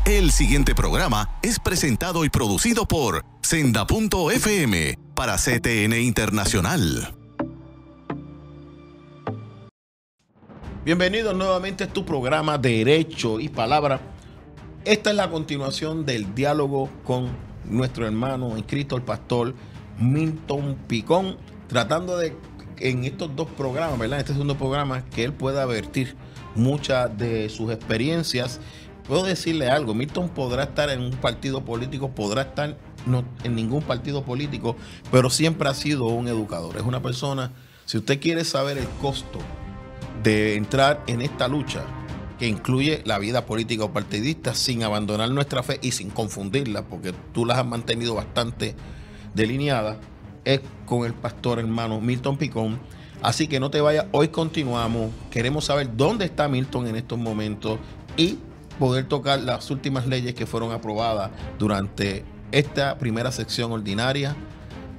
El siguiente programa es presentado y producido por Senda.fm para CTN Internacional. Bienvenidos nuevamente a tu programa Derecho y Palabra. Esta es la continuación del diálogo con nuestro hermano en Cristo, el pastor Milton Picón, tratando de, en estos dos programas, ¿verdad? Este segundo programa, que él pueda vertir muchas de sus experiencias. Puedo decirle algo, Milton podrá estar en un partido político, podrá estar no en ningún partido político, pero siempre ha sido un educador. Es una persona, si usted quiere saber el costo de entrar en esta lucha, que incluye la vida política o partidista, sin abandonar nuestra fe y sin confundirla, porque tú las has mantenido bastante delineadas, es con el pastor hermano Milton Picón. Así que no te vayas, hoy continuamos, queremos saber dónde está Milton en estos momentos y poder tocar las últimas leyes que fueron aprobadas durante esta primera sección ordinaria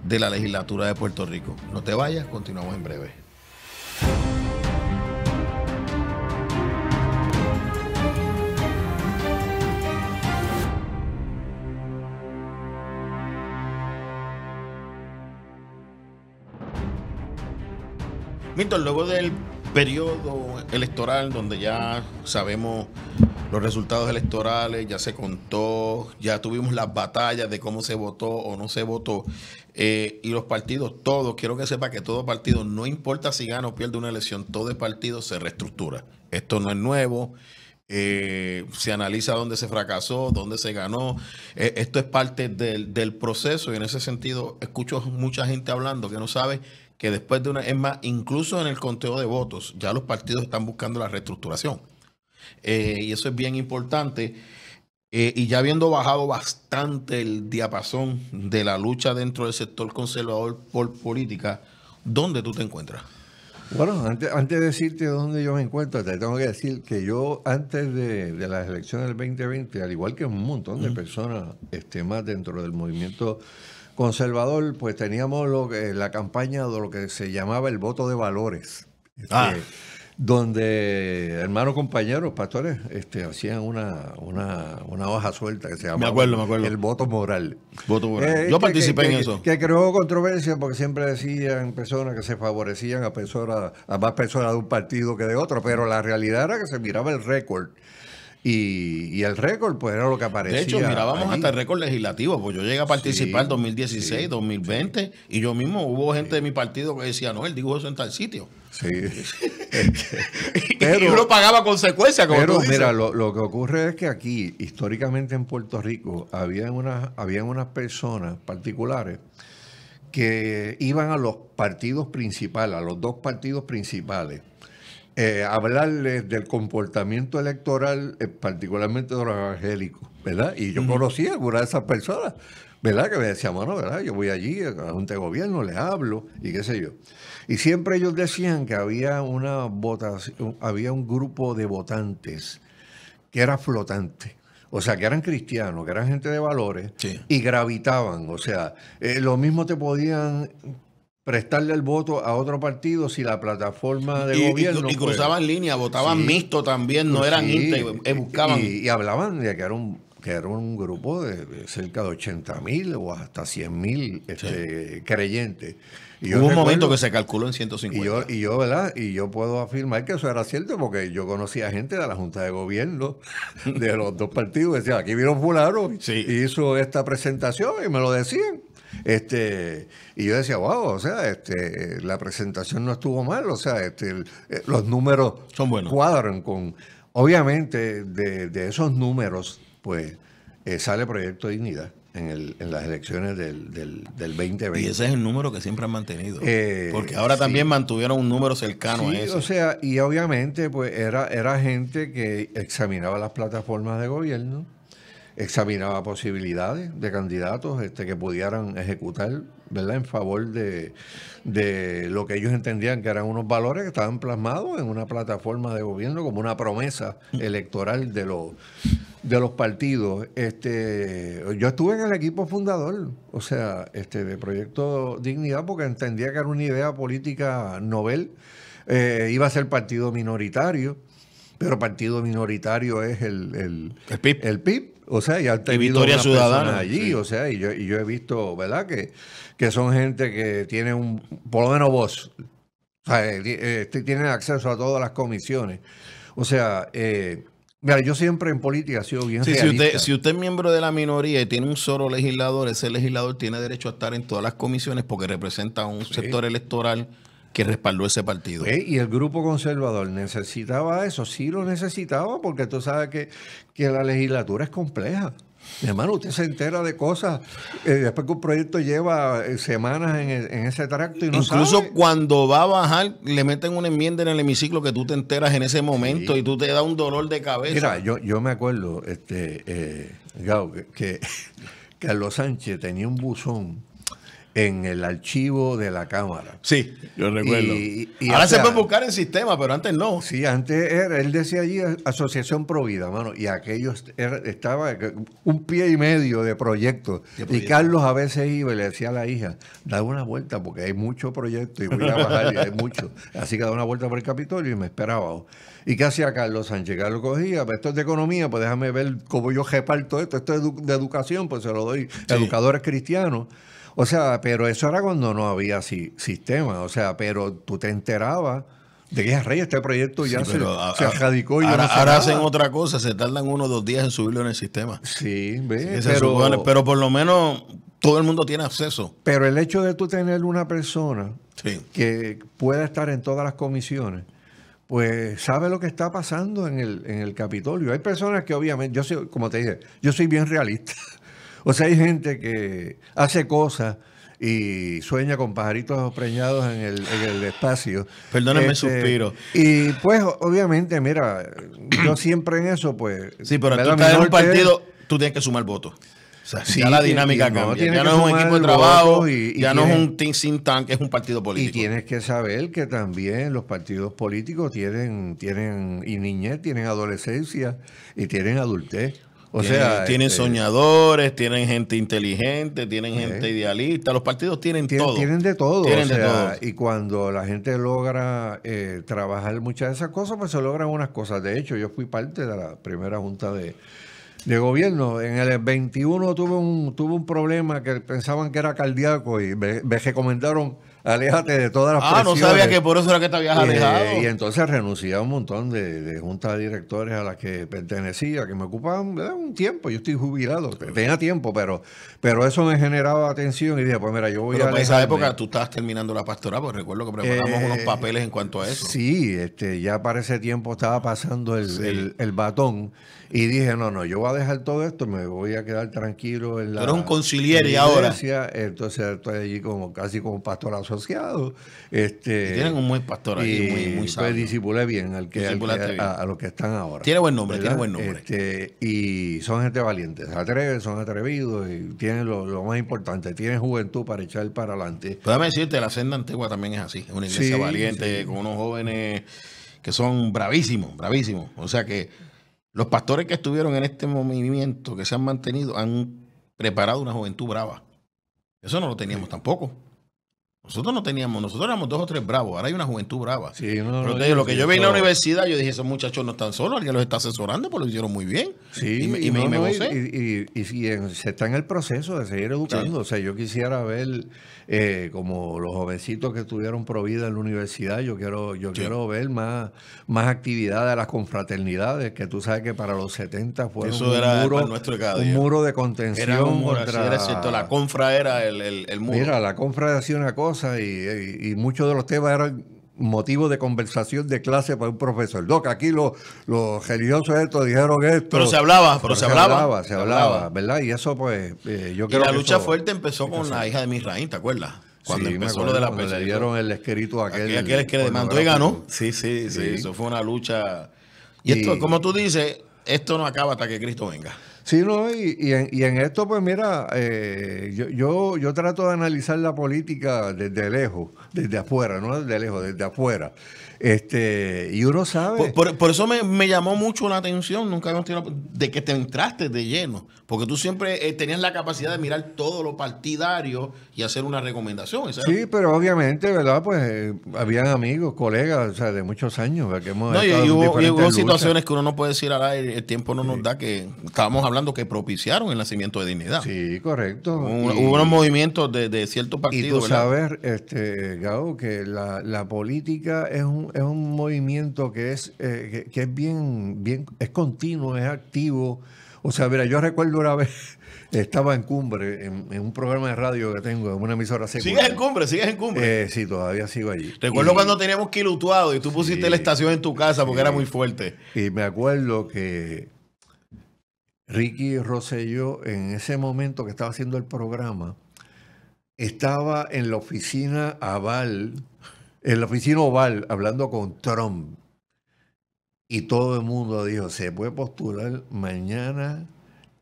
de la legislatura de Puerto Rico. No te vayas, continuamos en breve. Milton, luego del periodo electoral donde ya sabemos los resultados electorales, ya se contó, ya tuvimos las batallas de cómo se votó o no se votó, y los partidos, todos, quiero que sepa que todo partido, no importa si gana o pierde una elección, todo el partido se reestructura. Esto no es nuevo. Se analiza dónde se fracasó, dónde se ganó. Esto es parte del proceso, y en ese sentido escucho mucha gente hablando que no sabe que después de una... Es más, incluso en el conteo de votos, ya los partidos están buscando la reestructuración. Y eso es bien importante. Y ya habiendo bajado bastante el diapasón de la lucha dentro del sector conservador por política, ¿dónde tú te encuentras? Bueno, antes de decirte dónde yo me encuentro, te tengo que decir que yo antes de las elecciones del 2020, al igual que un montón de personas más dentro del movimiento conservador, pues teníamos la campaña de lo que se llamaba el voto de valores, donde hermanos compañeros, pastores, hacían una hoja suelta que se llamaba me acuerdo. El voto moral. Voto moral. Yo participé en eso. Que creó controversia porque siempre decían personas que se favorecían a más personas de un partido que de otro, pero la realidad era que se miraba el récord. Y el récord, pues, era lo que aparecía. De hecho, mirábamos allí. hasta el récord legislativo, pues yo llegué a participar en 2016, 2020, y yo mismo, hubo gente de mi partido que decía, no, él dijo eso en tal sitio. Sí. Y uno pagaba consecuencias, como pero tú dices. mira, lo que ocurre es que aquí, históricamente en Puerto Rico, habían unas personas particulares que iban a los partidos principales, a los dos partidos principales, hablarles del comportamiento electoral, particularmente de los evangélicos, ¿verdad? Y yo conocí a algunas de esas personas, ¿verdad? Que me decían, bueno, ¿verdad? Yo voy allí a la Junta de Gobierno, les hablo y qué sé yo. Y siempre ellos decían que había una votación, había un grupo de votantes que era flotante. O sea, que eran cristianos, que eran gente de valores, y gravitaban. O sea, lo mismo te podían prestarle el voto a otro partido si la plataforma de gobierno... Y cruzaban líneas, votaban mixto también, no eran íntegros, buscaban... Y hablaban de que era un grupo de cerca de 80,000 o hasta 100,000 creyentes. Y hubo un momento que se calculó en 150. ¿Verdad? Y yo puedo afirmar que eso era cierto porque yo conocía gente de la Junta de Gobierno de los dos partidos que decían, aquí vino fulano y hizo esta presentación y me lo decían. Y yo decía, wow, o sea, la presentación no estuvo mal, o sea, los números son buenos, cuadran con, obviamente, de esos números, pues, sale Proyecto Dignidad en las elecciones del 2020. Y ese es el número que siempre han mantenido, porque ahora también mantuvieron un número cercano a eso. O sea, y obviamente, pues, era gente que examinaba las plataformas de gobierno, examinaba posibilidades de candidatos que pudieran ejecutar, ¿verdad?, en favor de lo que ellos entendían que eran unos valores que estaban plasmados en una plataforma de gobierno como una promesa electoral de los partidos. Yo estuve en el equipo fundador, o sea, de Proyecto Dignidad, porque entendía que era una idea política novel, iba a ser partido minoritario, pero partido minoritario es el PIB. El PIB. O sea, ya han tenido Victoria unas Ciudadana personas allí, sí. o sea, y yo he visto, ¿verdad? Que son gente que tiene por lo menos voz. O sea, tienen acceso a todas las comisiones. O sea, mira, yo siempre en política he sido bien realista. Si usted es miembro de la minoría y tiene un solo legislador, ese legislador tiene derecho a estar en todas las comisiones porque representa a un sector electoral que respaldó ese partido. Y el grupo conservador necesitaba eso, sí lo necesitaba, porque tú sabes que la legislatura es compleja. Mi hermano, usted se entera de cosas después que un proyecto lleva semanas en ese tracto y no Incluso sabe. cuando va a bajar, le meten una enmienda en el hemiciclo que tú te enteras en ese momento y tú te da un dolor de cabeza. Mira, yo me acuerdo, Gao, que Carlos Sánchez tenía un buzón en el archivo de la Cámara. Sí, yo recuerdo. Ahora se puede buscar en sistema, pero antes no. Sí, antes él decía allí Asociación Provida, mano, y aquello estaba un pie y medio de proyectos. Y Carlos a veces iba y le decía a la hija, da una vuelta porque hay mucho proyecto y voy a bajar y hay mucho. Así que da una vuelta por el Capitolio y me esperaba. ¿Y qué hacía Carlos Sánchez? Carlos cogía, pues esto es de economía, pues déjame ver cómo yo reparto esto es de educación, pues se lo doy a educadores cristianos. O sea, pero eso era cuando no había sistema. O sea, pero tú te enterabas de que rey, este proyecto ya se radicó. Ahora hacen otra cosa, se tardan 1 o 2 días en subirlo en el sistema. Sí, ve, pero por lo menos todo el mundo tiene acceso. Pero el hecho de tú tener una persona que pueda estar en todas las comisiones, pues sabe lo que está pasando en el Capitolio. Hay personas que obviamente, yo soy, como te dije, yo soy bien realista. O sea, hay gente que hace cosas y sueña con pajaritos preñados en el espacio. Perdónenme el suspiro. Y pues, obviamente, mira, yo siempre en eso, pues... Sí, pero tú estás en un partido, tú tienes que sumar votos. O sea, ya la dinámica cambia. Ya no es un equipo de trabajo, ya no es un think tank, es un partido político. Y tienes que saber que también los partidos políticos tienen y niñez, tienen adolescencia y tienen adultez. O sea, tienen soñadores, tienen gente inteligente, tienen gente idealista. Los partidos tienen todo. Tienen de todo. Tienen de todo. Y cuando la gente logra trabajar muchas de esas cosas, pues se logran unas cosas. De hecho, yo fui parte de la primera junta de gobierno. En el 21 tuve un problema que pensaban que era cardíaco y me recomendaron aléjate de todas las presiones. No sabía que por eso era que te habías alejado. Y entonces renuncié a un montón de juntas de directores a las que pertenecía, que me ocupaban un tiempo. Yo estoy jubilado, tenía tiempo, pero eso me generaba tensión y dije, pues mira, yo voy a... Pero en esa época tú estabas terminando la pastoral, porque recuerdo que preparamos unos papeles en cuanto a eso. Sí, ya para ese tiempo estaba pasando el batón y dije, no, yo voy a dejar todo esto, me voy a quedar tranquilo en la... Tú eres un conciliere ahora. Entonces estoy allí casi como pastor asociado. Tienen un buen pastor ahí, muy sabio. Pues disipulé bien a los que están ahora. Tiene buen nombre, ¿verdad? tiene buen nombre. Y son gente valiente, son atrevidos y tienen lo más importante, tienen juventud para echar para adelante. Déjame decirte, la senda antigua también es así, es una iglesia valiente, con unos jóvenes que son bravísimos. O sea que los pastores que estuvieron en este movimiento, que se han mantenido, han preparado una juventud brava. Eso no lo teníamos tampoco. Nosotros éramos 2 o 3 bravos, ahora hay una juventud brava. Sí, lo que yo vi en la universidad, yo dije, esos muchachos no están solos, alguien los está asesorando, pues lo hicieron muy bien. Sí, me gocé. Y se está en el proceso de seguir educando. Sí. O sea, yo quisiera ver como los jovencitos que estuvieron pro vida en la universidad, yo quiero ver más actividades, las confraternidades, que tú sabes que para los 70 fueron un muro de contención. Era cierto, la confra era el muro. Mira, la confra hacía una cosa y muchos de los temas eran motivo de conversación de clase para un profesor. Doc, aquí los religiosos estos dijeron esto. Pero se hablaba, ¿verdad? Y eso pues yo creo que la lucha fuerte empezó con la hija de Misraín, ¿te acuerdas? Cuando empezó lo de la le dieron el escrito aquel que le demandó y ganó. Sí, eso fue una lucha. Y esto, como tú dices, esto no acaba hasta que Cristo venga. Sí, no, y en esto, pues mira, yo trato de analizar la política desde lejos, desde afuera, no desde lejos, desde afuera. Y uno sabe. Por eso me llamó mucho la atención, nunca habíamos tenido, de que te entraste de lleno, porque tú siempre tenías la capacidad de mirar todo lo partidario y hacer una recomendación. Sí, pero obviamente, ¿verdad? Pues habían amigos, colegas, o sea, de muchos años, ¿verdad? Que hemos estado y en hubo diferentes situaciones luchas. que uno no puede decir al aire, el tiempo no nos da, que estábamos hablando que propiciaron el nacimiento de Dignidad. Sí, correcto. Hubo unos movimientos de ciertos partidos. Y tú sabes, Gao, que la política es un movimiento que es bien, es continuo, es activo. O sea, mira, yo recuerdo una vez, estaba en Cumbre, en un programa de radio que tengo, en una emisora secular. Sigues en Cumbre. Sí, todavía sigo allí. Recuerdo cuando teníamos que ir Utuado y tú pusiste la estación en tu casa porque era muy fuerte. Y me acuerdo que Ricky Rosselló, en ese momento que estaba haciendo el programa, estaba en la oficina Oval, hablando con Trump. Y todo el mundo dijo, se puede postular mañana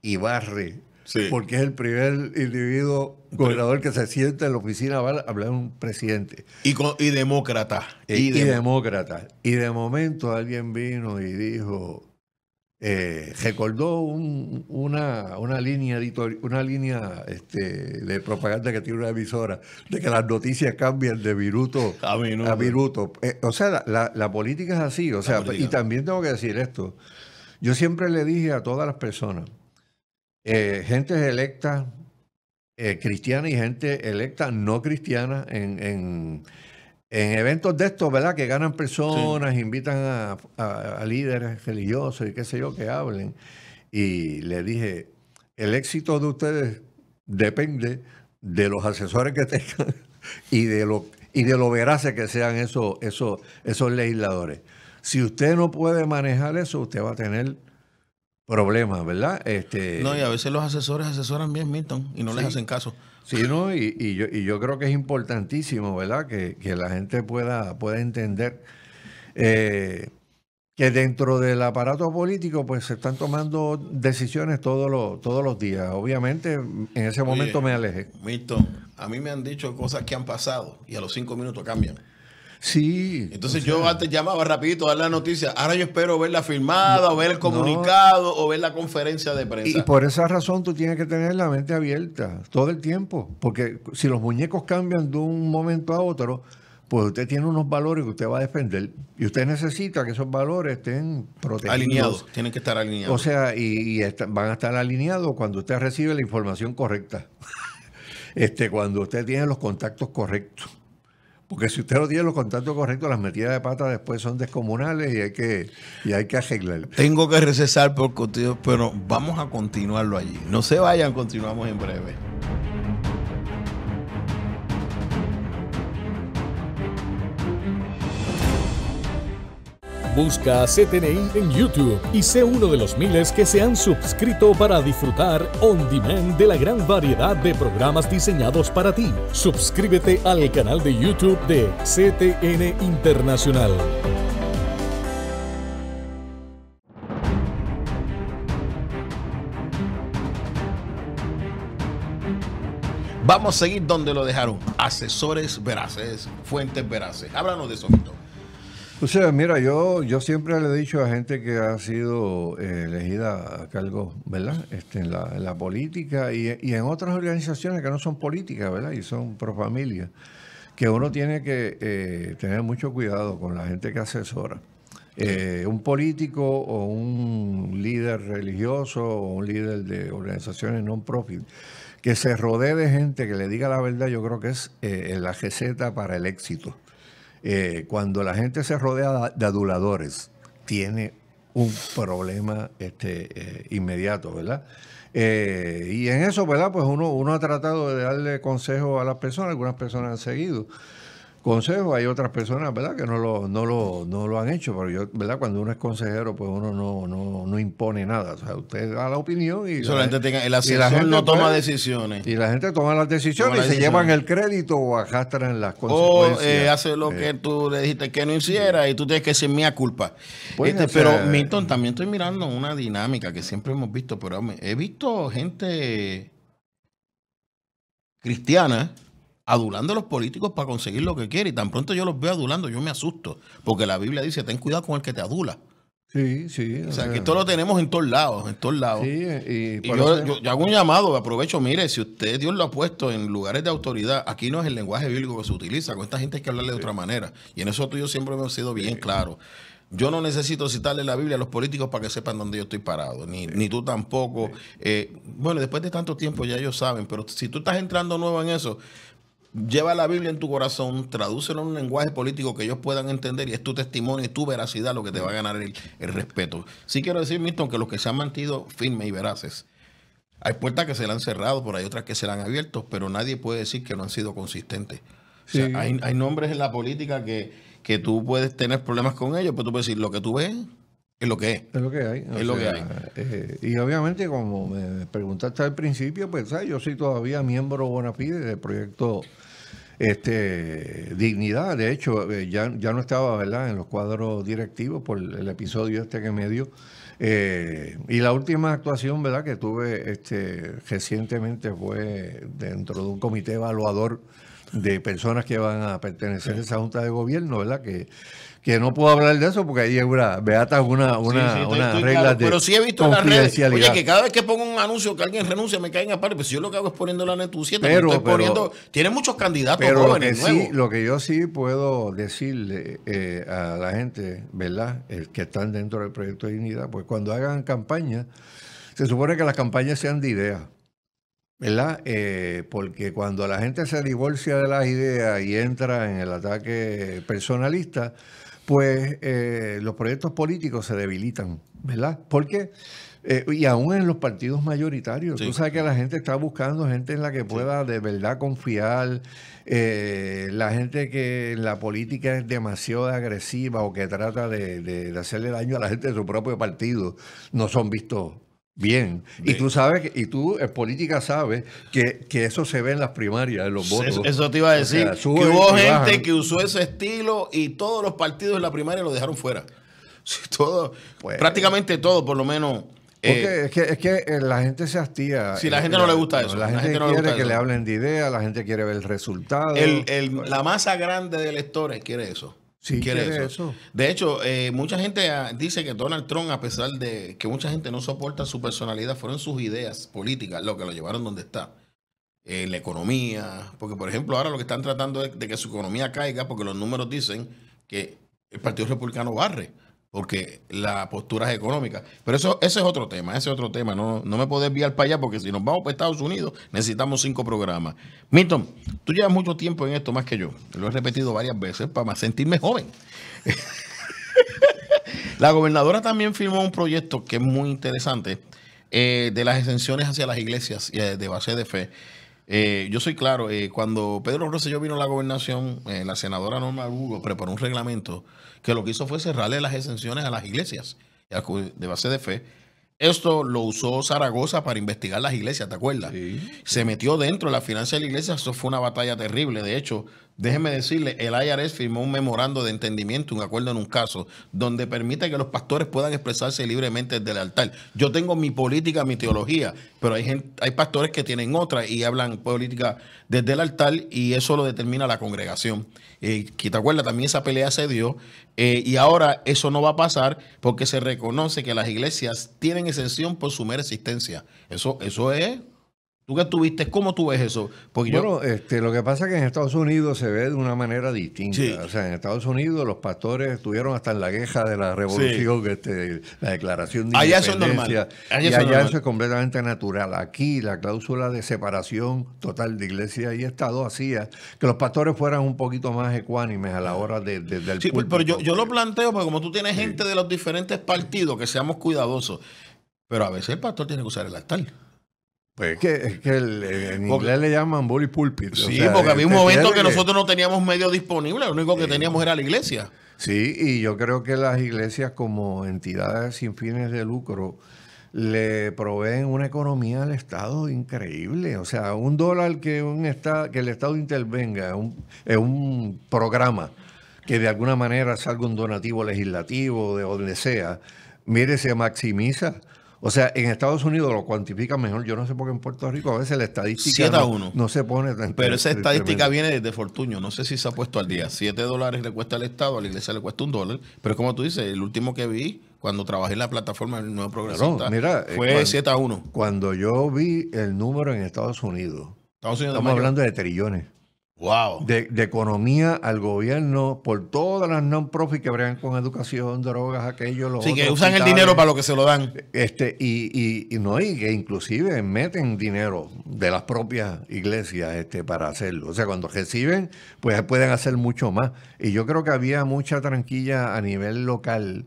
y barre. Sí. Porque es el primer individuo gobernador que se sienta en la oficina Oval a hablar de un presidente. Y demócrata. Y demócrata. Y de momento alguien vino y dijo, recordó una línea de propaganda que tiene una emisora, de que las noticias cambian de minuto a minuto. O sea, la política es así. O sea, y también tengo que decir esto. Yo siempre le dije a todas las personas, gente electa cristiana y gente electa no cristiana en eventos de estos, ¿verdad? Que ganan personas, sí, invitan a líderes religiosos y qué sé yo, que hablen. Y le dije, el éxito de ustedes depende de los asesores que tengan y de lo veraces que sean esos legisladores. Si usted no puede manejar eso, usted va a tener problemas, ¿verdad? No, y a veces los asesores asesoran bien, Milton, y no les hacen caso. Sí, ¿no? Y yo creo que es importantísimo, ¿verdad? Que la gente pueda entender que dentro del aparato político pues se están tomando decisiones todos los días. Obviamente, en ese momento me alejé. Milton, a mí me han dicho cosas que han pasado y a los 5 minutos cambian. Sí. Entonces yo antes llamaba rapidito a dar la noticia. Ahora yo espero verla firmada, o ver el comunicado, o ver la conferencia de prensa. Y por esa razón tú tienes que tener la mente abierta todo el tiempo. Porque si los muñecos cambian de un momento a otro, pues usted tiene unos valores que usted va a defender. Y usted necesita que esos valores estén protegidos. Alineados, tienen que estar alineados. O sea, van a estar alineados cuando usted recibe la información correcta. Cuando usted tiene los contactos correctos. Porque si usted no tiene los contactos correctos, las metidas de pata después son descomunales y hay que arreglar. Tengo que recesar por contigo, pero vamos a continuarlo allí. No se vayan, continuamos en breve. Busca CTNI en YouTube y sé uno de los miles que se han suscrito para disfrutar on demand de la gran variedad de programas diseñados para ti. Suscríbete al canal de YouTube de CTN Internacional. Vamos a seguir donde lo dejaron. Asesores veraces, fuentes veraces. Háblanos de eso, Milton. O sea, mira, yo siempre le he dicho a gente que ha sido elegida a cargo, ¿verdad? En la política y en otras organizaciones que no son políticas, ¿verdad? Y son pro familia, que uno tiene que tener mucho cuidado con la gente que asesora. Un político o un líder religioso o un líder de organizaciones non-profit que se rodee de gente que le diga la verdad, yo creo que es la receta para el éxito. Cuando la gente se rodea de aduladores, tiene un problema inmediato, ¿verdad? Y en eso, ¿verdad? Pues uno ha tratado de darle consejos a las personas, algunas personas han seguido consejos, hay otras personas, ¿verdad?, que no lo han hecho, pero yo, ¿verdad?, cuando uno es consejero, pues uno no impone nada, o sea, usted da la opinión y el asesor no toma decisiones. Y la gente toma las decisiones y se llevan el crédito o arrastran las consecuencias. O hace lo que tú le dijiste que no hiciera y tú tienes que ser mía culpa. Pues, pero, Milton, también estoy mirando una dinámica que siempre hemos visto, pero he visto gente cristiana adulando a los políticos para conseguir lo que quiere. Y tan pronto yo los veo adulando, yo me asusto. Porque la Biblia dice, ten cuidado con el que te adula. Sí, sí. O sea, que esto lo tenemos en todos lados, en todos lados. Sí, y yo hago un llamado, aprovecho, mire, si usted Dios lo ha puesto en lugares de autoridad, aquí no es el lenguaje bíblico que se utiliza, con esta gente hay que hablarle de otra manera. Y en eso tú y yo siempre hemos sido bien claros. Yo no necesito citarle la Biblia a los políticos para que sepan dónde yo estoy parado, ni tú tampoco. Bueno, después de tanto tiempo ya ellos saben, pero si tú estás entrando nuevo en eso, lleva la Biblia en tu corazón, tradúcelo en un lenguaje político que ellos puedan entender y es tu testimonio y tu veracidad lo que te va a ganar el respeto. Sí quiero decir, Milton, que los que se han mantenido firmes y veraces, hay puertas que se le han cerrado, por ahí otras que se le han abierto, pero nadie puede decir que no han sido consistentes. Sí. O sea, hay nombres en la política que tú puedes tener problemas con ellos, pero tú puedes decir, lo que tú ves es lo que es. Es lo que hay. Es lo que hay. Y obviamente, como me preguntaste al principio, pues ¿sabes? Yo soy todavía miembro bona fide del proyecto Dignidad. De hecho, ya no estaba, ¿verdad?, en los cuadros directivos por el episodio que me dio. Y la última actuación, ¿verdad?, que tuve recientemente fue dentro de un comité evaluador de personas que van a pertenecer a esa junta de gobierno, ¿verdad?, que no puedo hablar de eso porque ahí hay una regla de pero sí he visto en las redes, oye, que cada vez que pongo un anuncio que alguien renuncia me caen a par, pues yo lo que hago es poniéndola en tu 7, tiene muchos candidatos jóvenes nuevos. Sí, lo que yo sí puedo decirle a la gente, ¿verdad?, que están dentro del proyecto de Dignidad, pues cuando hagan campaña, se supone que las campañas sean de ideas, ¿verdad? Porque cuando la gente se divorcia de las ideas y entra en el ataque personalista, pues los proyectos políticos se debilitan, ¿verdad? Porque, y aún en los partidos mayoritarios, tú sabes que la gente está buscando gente en la que pueda de verdad confiar, la gente que en la política es demasiado agresiva o que trata de hacerle daño a la gente de su propio partido, no son vistos bien. Y tú sabes, y tú en política sabes que eso se ve en las primarias, en los votos. Eso te iba a decir, o sea, que hubo gente que usó ese estilo y todos los partidos en la primaria lo dejaron fuera. Todo, pues, prácticamente todo, por lo menos. Porque es que la gente se hastía. Si la gente no le gusta eso. La gente no quiere que le hablen de ideas, la gente quiere ver el resultado. La masa grande de electores quiere eso. Sí, quiere eso. De hecho, mucha gente dice que Donald Trump, a pesar de que mucha gente no soporta su personalidad, fueron sus ideas políticas lo que lo llevaron donde está. La economía, porque por ejemplo ahora lo que están tratando es de que su economía caiga, porque los números dicen que el Partido Republicano barre, porque la postura es económica. Pero ese es otro tema, No me puedo desviar para allá, porque si nos vamos para Estados Unidos necesitamos 5 programas. Milton, tú llevas mucho tiempo en esto, más que yo. Lo he repetido varias veces para sentirme joven. La gobernadora también firmó un proyecto que es muy interesante, de las exenciones hacia las iglesias de base de fe. Yo soy claro, cuando Pedro Rosselló vino a la gobernación, la senadora Norma Lugo preparó un reglamento que lo que hizo fue cerrarle las exenciones a las iglesias de base de fe. Esto lo usó Zaragoza para investigar las iglesias, ¿te acuerdas? Sí. Se metió dentro de la finanzas de la iglesia, eso fue una batalla terrible. De hecho, déjeme decirle, el IRS firmó un memorando de entendimiento, un acuerdo en un caso, donde permite que los pastores puedan expresarse libremente desde el altar. Yo tengo mi política, mi teología, pero hay pastores que tienen otra y hablan política desde el altar y eso lo determina la congregación. ¿Te acuerdas? También esa pelea se dio y ahora eso no va a pasar porque se reconoce que las iglesias tienen exención por su mera existencia. Eso es... ¿Tú qué tuviste? ¿Cómo tú ves eso? Porque bueno, lo que pasa es que en Estados Unidos se ve de una manera distinta. Sí. O sea, en Estados Unidos los pastores estuvieron hasta en la queja de la revolución, sí, la declaración de allá independencia. Eso es normal. Allá eso es completamente natural. Aquí la cláusula de separación total de iglesia y Estado hacía que los pastores fueran un poquito más ecuánimes a la hora del sí, púlpito. Pero yo lo planteo porque como tú tienes gente de los diferentes partidos, que seamos cuidadosos. Pero a veces el pastor tiene que usar el altar. Pues es que en inglés le llaman bully pulpit. Sí, o sea, porque había un momento que nosotros no teníamos medios disponibles, lo único que teníamos era la iglesia. Sí, y yo creo que las iglesias como entidades sin fines de lucro le proveen una economía al Estado increíble. O sea, $1 que el Estado intervenga en un programa que de alguna manera salga un donativo legislativo de donde sea, mire, se maximiza. O sea, en Estados Unidos lo cuantifican mejor. Yo no sé por qué en Puerto Rico a veces la estadística 7-1. no se pone tan... Pero esa estadística viene desde Fortuño. No sé si se ha puesto al día. $7 le cuesta al Estado, a la iglesia le cuesta $1. Pero como tú dices, el último que vi cuando trabajé en la plataforma del Nuevo Progresista fue 7-1. Cuando yo vi el número en Estados Unidos estamos hablando de trillones. Wow. De economía al gobierno por todas las non-profit que bregan con educación, drogas, aquello, los sí, que usan el dinero para lo que se lo dan. Y que inclusive meten dinero de las propias iglesias para hacerlo. O sea, cuando reciben, pues pueden hacer mucho más. Y yo creo que había mucha tranquilla a nivel local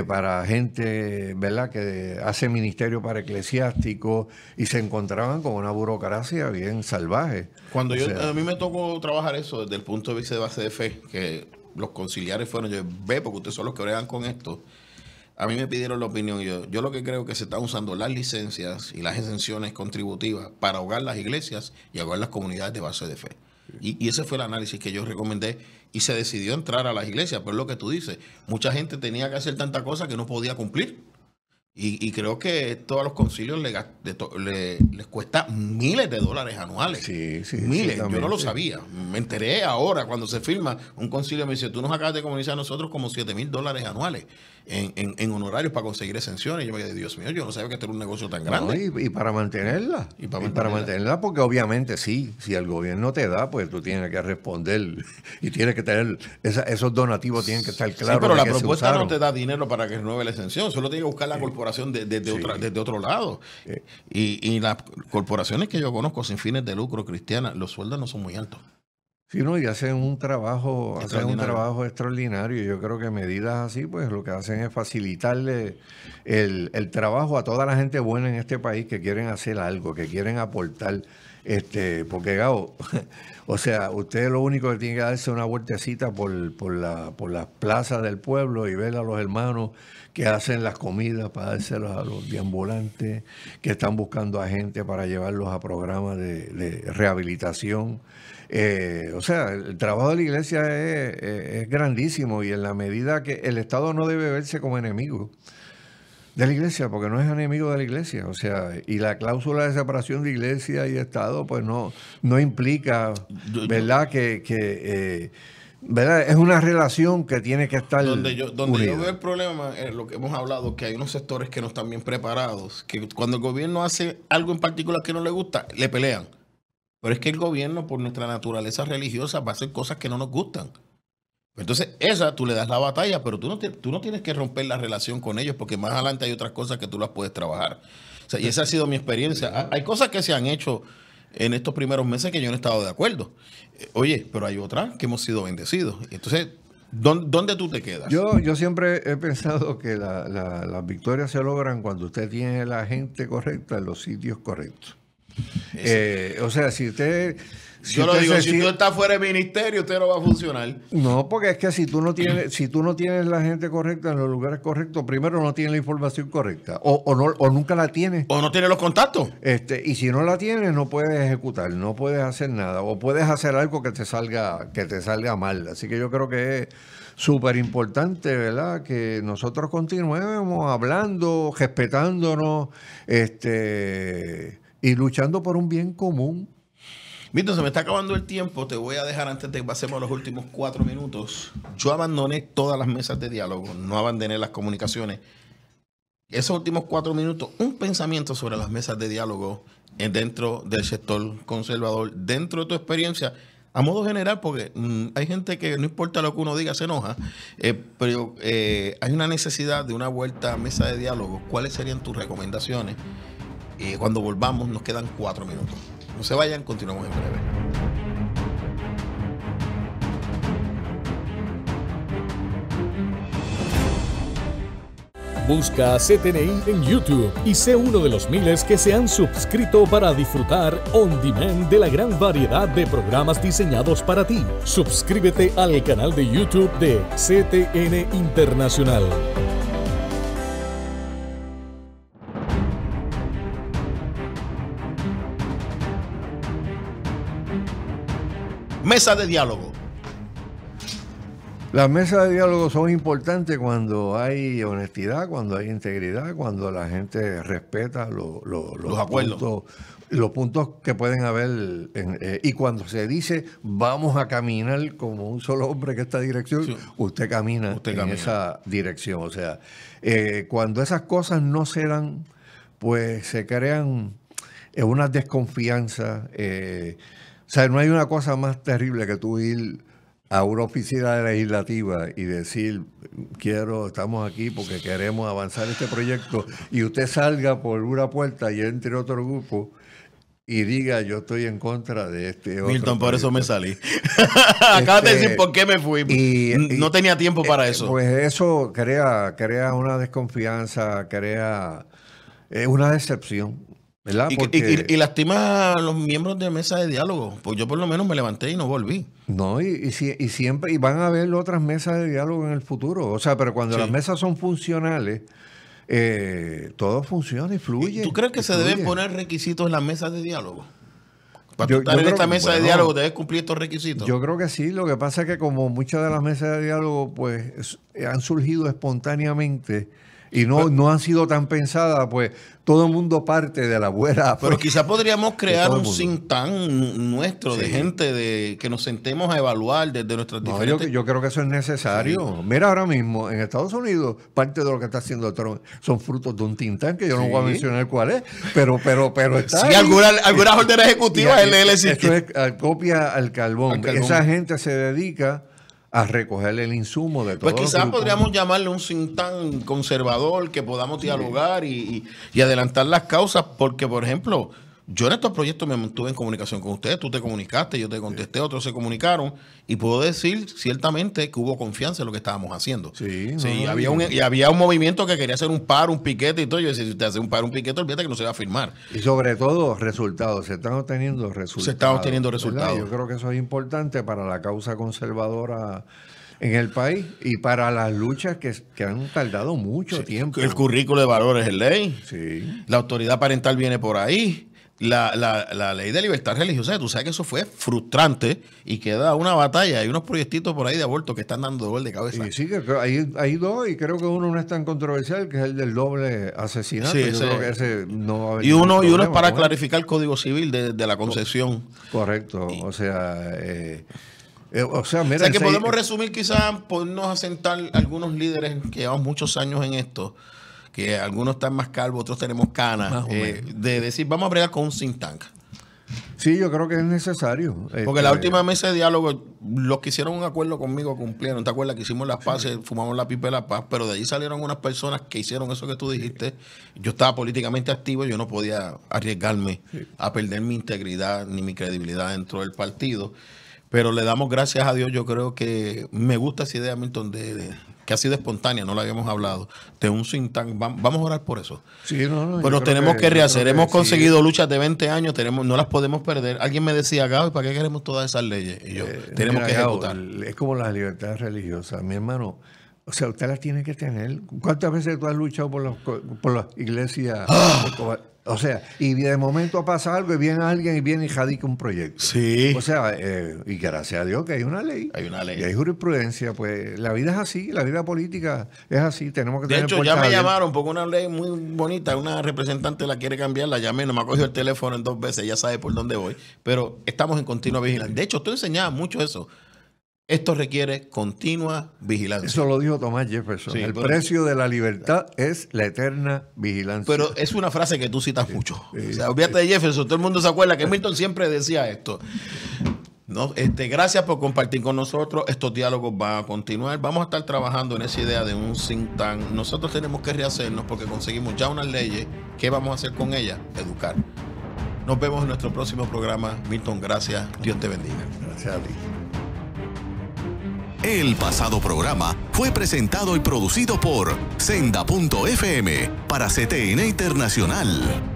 para gente, ¿verdad?, que hace ministerio para eclesiásticos y se encontraban con una burocracia bien salvaje. Cuando a mí me tocó trabajar eso desde el punto de vista de base de fe, que los conciliares fueron, yo porque ustedes son los que bregan con esto, a mí me pidieron la opinión. Yo lo que creo que se están usando las licencias y las exenciones contributivas para ahogar las iglesias y ahogar las comunidades de base de fe. Y ese fue el análisis que yo recomendé y se decidió entrar a las iglesias. Pero es lo que tú dices, mucha gente tenía que hacer tanta cosa que no podía cumplir. Y creo que esto a los concilios les cuesta miles de dólares anuales. Sí, miles. Yo no lo sabía. Me enteré ahora cuando se firma un concilio. Me dice, tú nos acabas de comunicar a nosotros como $7,000 anuales en honorarios para conseguir exenciones. Y yo me dije, Dios mío, yo no sabía que esto era un negocio tan grande. No, y para mantenerla. Y para mantenerla, porque obviamente sí, si el gobierno te da, pues tú tienes que responder y tienes que tener esos donativos, tienen que estar claros. Sí, pero la propuesta no te da dinero para que renueve la exención. Solo tiene que buscar la corporación desde otro lado. Y las corporaciones que yo conozco sin fines de lucro cristianas, los sueldos no son muy altos. Sí, no, y hacen un trabajo extraordinario. Yo creo que medidas así, pues lo que hacen es facilitarle el trabajo a toda la gente buena en este país que quieren hacer algo, que quieren aportar. Porque, Gabo, o sea, usted lo único que tiene que darse una vueltecita por las plazas del pueblo y ver a los hermanos que hacen las comidas para dárselas a los deambulantes, que están buscando a gente para llevarlos a programas de rehabilitación. O sea, el trabajo de la iglesia es grandísimo, y en la medida que el Estado no debe verse como enemigo de la iglesia, porque no es enemigo de la iglesia. O sea, y la cláusula de separación de iglesia y Estado, pues no implica, ¿verdad?, que ¿verdad? Es una relación que tiene que estar donde yo veo el problema, lo que hemos hablado, que hay unos sectores que no están bien preparados, que cuando el gobierno hace algo en particular que no le gusta, le pelean. Pero es que el gobierno, por nuestra naturaleza religiosa, va a hacer cosas que no nos gustan. Entonces, esa tú le das la batalla, pero tú no tienes que romper la relación con ellos, porque más adelante hay otras cosas que tú las puedes trabajar. O sea, y esa ha sido mi experiencia. Hay cosas que se han hecho en estos primeros meses que yo no he estado de acuerdo. Oye, pero hay otras que hemos sido bendecidos. Entonces, ¿dónde tú te quedas? Yo siempre he pensado que las victorias se logran cuando usted tiene la gente correcta en los sitios correctos. O sea, si usted... Si tú estás fuera de ministerio, usted no va a funcionar. No, porque es que si tú no tienes la gente correcta en los lugares correctos, primero no tienes la información correcta, o nunca la tienes. O no tienes los contactos. Y si no la tienes, no puedes ejecutar, no puedes hacer nada, o puedes hacer algo que te salga mal. Así que yo creo que es súper importante, ¿verdad?, que nosotros continuemos hablando, respetándonos, y luchando por un bien común. Víctor, se me está acabando el tiempo. Te voy a dejar antes de que pasemos los últimos 4 minutos. Yo abandoné todas las mesas de diálogo, no abandoné las comunicaciones. Esos últimos 4 minutos, un pensamiento sobre las mesas de diálogo dentro del sector conservador, dentro de tu experiencia, a modo general, porque hay gente que no importa lo que uno diga, se enoja, pero hay una necesidad de una vuelta a mesa de diálogo. ¿Cuáles serían tus recomendaciones? Cuando volvamos, nos quedan 4 minutos. No se vayan, continuamos en breve. Busca CTNI en YouTube y sé uno de los miles que se han suscrito para disfrutar on demand de la gran variedad de programas diseñados para ti. Suscríbete al canal de YouTube de CTN Internacional. Mesa de diálogo. Las mesas de diálogo son importantes cuando hay honestidad, cuando hay integridad, cuando la gente respeta los acuerdos. Los puntos que pueden haber, y cuando se dice vamos a caminar como un solo hombre en esta dirección, sí. usted camina en esa dirección. O sea, cuando esas cosas no se dan, pues se crean una desconfianza. O sea, no hay una cosa más terrible que tú ir a una oficina legislativa y decir, estamos aquí porque queremos avanzar este proyecto, y usted salga por una puerta y entre otro grupo y diga, yo estoy en contra de este otro. Milton, por eso me salí. Acabas de decir por qué me fui. No tenía tiempo para eso. Pues eso crea una desconfianza, crea una decepción, ¿verdad? Y lastima a los miembros de mesa de diálogo. Pues yo por lo menos me levanté y no volví. No, y siempre van a haber otras mesas de diálogo en el futuro. O sea, pero cuando las mesas son funcionales, todo funciona y fluye. ¿Tú crees que se deben poner requisitos en las mesas de diálogo? Para tú estar en esta mesa de diálogo debes cumplir estos requisitos. Yo creo que sí. Lo que pasa es que como muchas de las mesas de diálogo pues han surgido espontáneamente y no han sido tan pensadas, pues todo el mundo parte de la buena. Pero quizás podríamos crear un think tank nuestro, de gente que nos sentemos a evaluar desde nuestras diferentes... Yo creo que eso es necesario. Sí. Mira, ahora mismo en Estados Unidos, parte de lo que está haciendo Trump son frutos de un think tank, que yo no voy a mencionar cuál es, pero está sí, algunas órdenes ejecutivas él existe. Esto es copia al carbón. Esa gente se dedica a recoger el insumo de todo. Pues quizás podríamos llamarle un think tank conservador, que podamos dialogar y adelantar las causas, porque, por ejemplo, yo en estos proyectos me mantuve en comunicación con ustedes, tú te comunicaste, yo te contesté, otros se comunicaron, y puedo decir ciertamente que hubo confianza en lo que estábamos haciendo. Había un movimiento que quería hacer un paro, un piquete y todo. Yo decía, si usted hace un paro, un piquete, olvídate que no se va a firmar. Y sobre todo, resultados. Se están obteniendo resultados. Yo creo que eso es importante para la causa conservadora en el país y para las luchas que han tardado mucho tiempo. El currículo de valores es ley. Sí. La autoridad parental viene por ahí. La ley de libertad religiosa, tú sabes que eso fue frustrante y queda una batalla. Hay unos proyectitos por ahí de aborto que están dando dolor de cabeza. Y sí, que hay dos, y creo que uno no es tan controversial, que es el del doble asesinato. Sí, yo creo que ese no va a haber y uno es para clarificar el Código Civil de la concesión. Correcto. O sea, mira, que podemos resumir, quizás ponernos a sentar algunos líderes que llevan muchos años en esto, que algunos están más calvos, otros tenemos canas, de decir, vamos a bregar con un think tank. Sí, yo creo que es necesario. Porque la última mesa de diálogo, los que hicieron un acuerdo conmigo cumplieron. ¿Te acuerdas que hicimos las paces, fumamos la pipa de la paz? Pero de allí salieron unas personas que hicieron eso que tú dijiste. Yo estaba políticamente activo, yo no podía arriesgarme a perder mi integridad ni mi credibilidad dentro del partido. Pero le damos gracias a Dios. Yo creo que me gusta esa idea, Milton, que ha sido espontánea, no la habíamos hablado, de un think tank. Vamos a orar por eso. Sí, pero tenemos que rehacer. Hemos conseguido luchas de 20 años, no las podemos perder. Alguien me decía, Gaby, ¿para qué queremos todas esas leyes? Y yo, tenemos que ejecutar. Es como las libertades religiosas. Mi hermano, o sea, usted las tiene que tener. ¿Cuántas veces tú has luchado por las iglesias? O sea, y de momento pasa algo y viene alguien y radica un proyecto. Sí. O sea, y gracias a Dios que hay una ley. Hay una ley. Y hay jurisprudencia. Pues la vida es así, la vida política es así. Tenemos que tener. De hecho, ya me llamaron porque una ley muy bonita, una representante la quiere cambiar, la llamé, no me ha cogido el teléfono en 2 veces, ya sabe por dónde voy. Pero estamos en continua vigilancia. De hecho, tú enseñabas mucho eso. Esto requiere continua vigilancia. Eso lo dijo Thomas Jefferson. Sí, el precio de la libertad es la eterna vigilancia. Pero es una frase que tú citas mucho. O sea, olvídate de Jefferson. Todo el mundo se acuerda que Milton siempre decía esto. No, gracias por compartir con nosotros. Estos diálogos van a continuar. Vamos a estar trabajando en esa idea de un think tank. Nosotros tenemos que rehacernos porque conseguimos ya unas leyes. ¿Qué vamos a hacer con ellas? Educar. Nos vemos en nuestro próximo programa. Milton, gracias. Dios te bendiga. Gracias a ti. El pasado programa fue presentado y producido por Senda.fm para CTN Internacional.